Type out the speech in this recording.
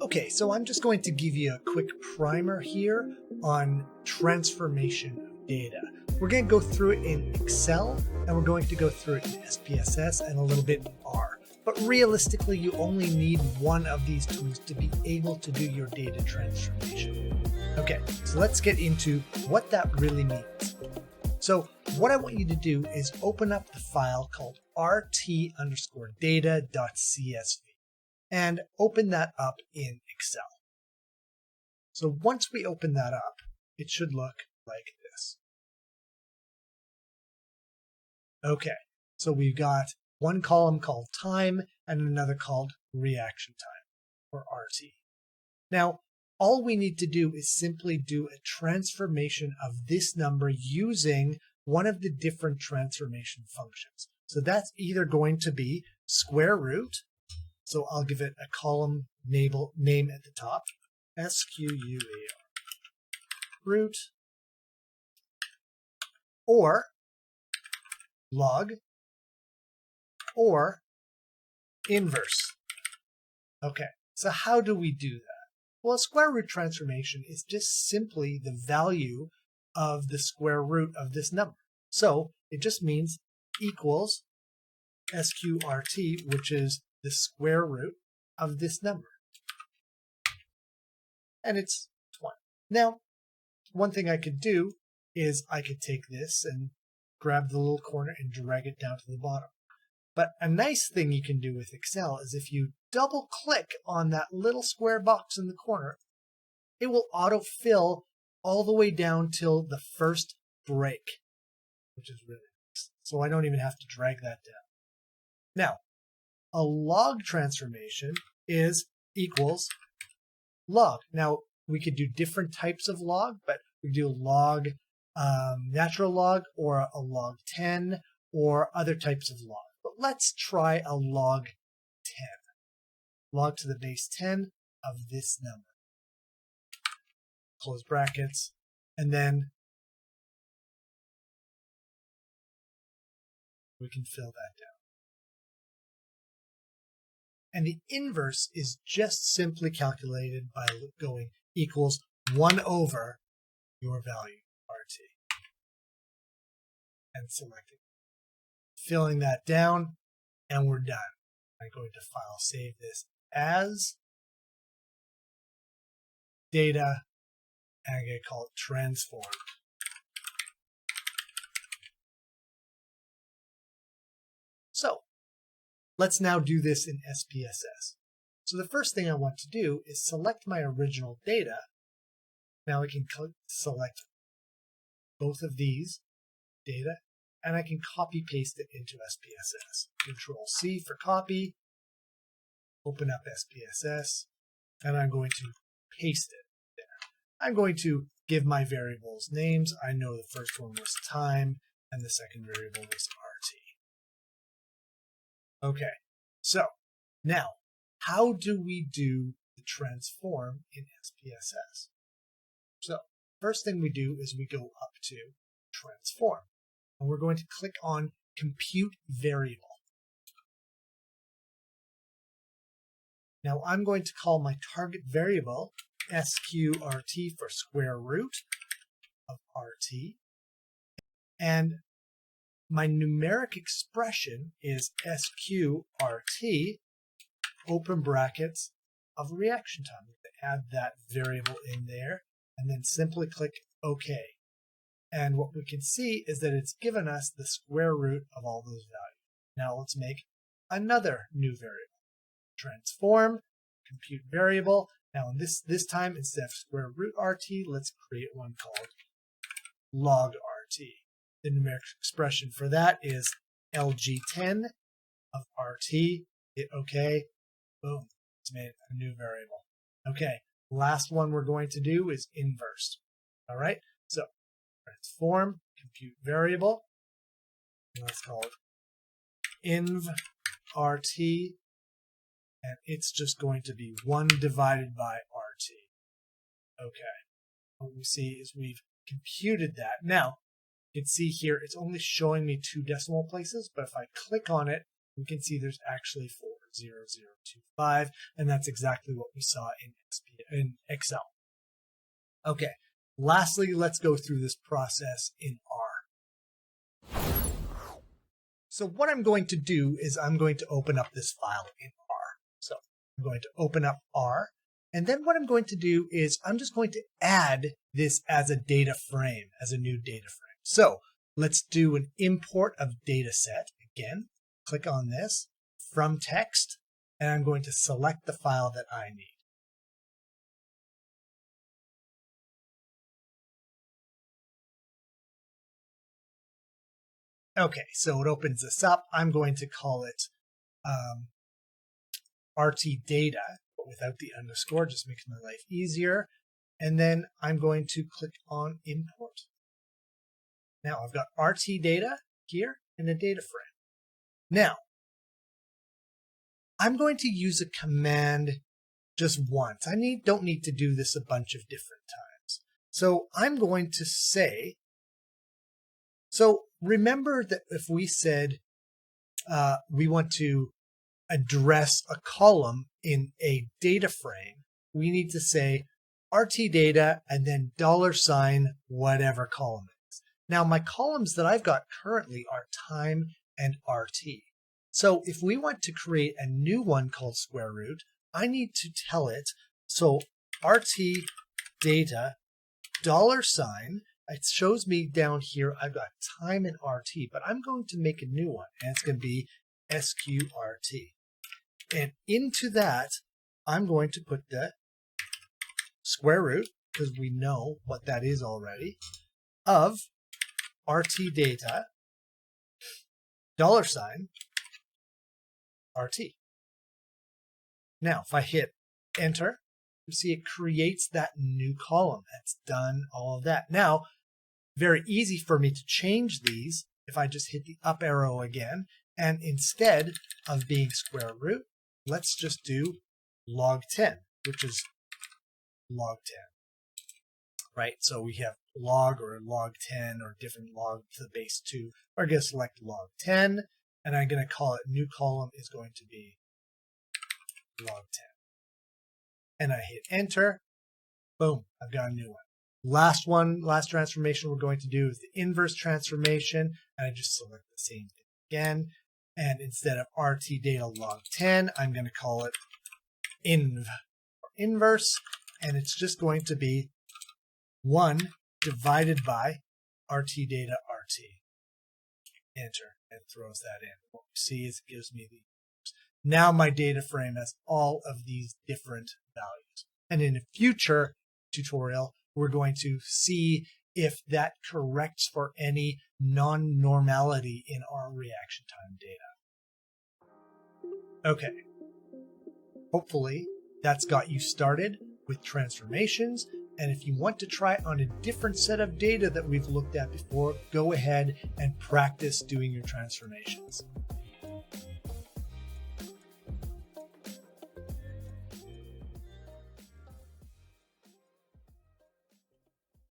Okay, so I'm just going to give you a quick primer here on transformation of data. We're going to go through it in Excel, and we're going to go through it in SPSS and a little bit in R. But realistically, you only need one of these tools to be able to do your data transformation. Okay, so let's get into what that really means. So what I want you to do is open up the file called rt_data.csv and open that up in Excel. So once we open that up, it should look like this. Okay, so we've got one column called time and another called reaction time, or RT. Now, all we need to do is simply do a transformation of this number using one of the different transformation functions. So that's either going to be square root, so I'll give it a column name at the top, SQUAR, root, or log, or inverse. Okay, so how do we do that? Well, a square root transformation is just simply the value of the square root of this number. So it just means equals SQRT, which is the square root of this number. And it's 20. Now, one thing I could do is I could take this and grab the little corner and drag it down to the bottom. But a nice thing you can do with Excel is if you double click on that little square box in the corner, it will autofill all the way down till the first break, which is really nice. So I don't even have to drag that down. Now, a log transformation is equals log. Now, we could do different types of log, but we do log, natural log, or a log 10, or other types of log. But let's try a log 10. Log to the base 10 of this number. Close brackets, and then we can fill that down. And the inverse is just simply calculated by going equals 1 over your value, RT. And selecting. Filling that down, and we're done. I'm going to file save this as data, and I'm going to call it transform. So let's now do this in SPSS. So the first thing I want to do is select my original data. Now I can select both of these data, and I can copy paste it into SPSS. Control C for copy, open up SPSS, and I'm going to paste it there. I'm going to give my variables names. I know the first one was time, and the second variable was RT. Okay, so now, how do we do the transform in SPSS? So, first thing we do is we go up to transform, and we're going to click on compute variable. Now I'm going to call my target variable SQRT for square root of RT, and my numeric expression is SQRT, open brackets, of reaction time. I'm going to add that variable in there, and then simply click OK. And what we can see is that it's given us the square root of all those values. Now let's make another new variable. Transform, compute variable. Now this time, instead of square root RT, let's create one called log RT. The numeric expression for that is LG10 of RT. Hit OK. Boom. It's made a new variable. Okay. Last one we're going to do is inverse. All right. So transform, compute variable. And let's call it inv RT. And it's just going to be 1 divided by RT. Okay. What we see is we've computed that. Now, you can see here it's only showing me 2 decimal places, but if I click on it, we can see there's actually 4. 0025, and that's exactly what we saw in Excel. Okay, lastly, let's go through this process in R. So what I'm going to do is I'm going to open up this file in R. So I'm going to open up R, and then what I'm going to do is I'm just going to add this as a data frame, as a new data frame. So let's do an import of data set. Again, click on this, from text, and I'm going to select the file that I need. Okay, so it opens this up. I'm going to call it RT data, but without the underscore, just makes my life easier. And then I'm going to click on import. Now I've got RT data here in a data frame. Now, I'm going to use a command just once. I don't need to do this a bunch of different times. So I'm going to say, so remember that if we said we want to address a column in a data frame, we need to say RT data and then $ whatever column it is. Now my columns that I've got currently are time and RT. So if we want to create a new one called square root, I need to tell it, so RT data $, it shows me down here I've got time and RT, but I'm going to make a new one, and it's going to be SQRT. And into that, I'm going to put the square root, because we know what that is already, of RT data $, RT. Now, if I hit enter, you see it creates that new column. That's done all of that. Now, very easy for me to change these if I just hit the up arrow again. And instead of being square root, let's just do log 10, which is log 10. Right? So we have log or log 10 or different log to the base 2. We're going to select log 10, and I'm going to call it new column is going to be log 10. And I hit enter. Boom, I've got a new one. Last transformation we're going to do is the inverse transformation. And I just select the same thing again. And instead of RT data log 10, I'm going to call it inverse. And it's just going to be 1 divided by RT data RT. Enter, and it throws that in. What we see is it gives me the now my data frame has all of these different values. And in a future tutorial, we're going to see if that corrects for any non-normality in our reaction time data. Okay. Hopefully that's got you started with transformations. And if you want to try on a different set of data that we've looked at before, go ahead and practice doing your transformations.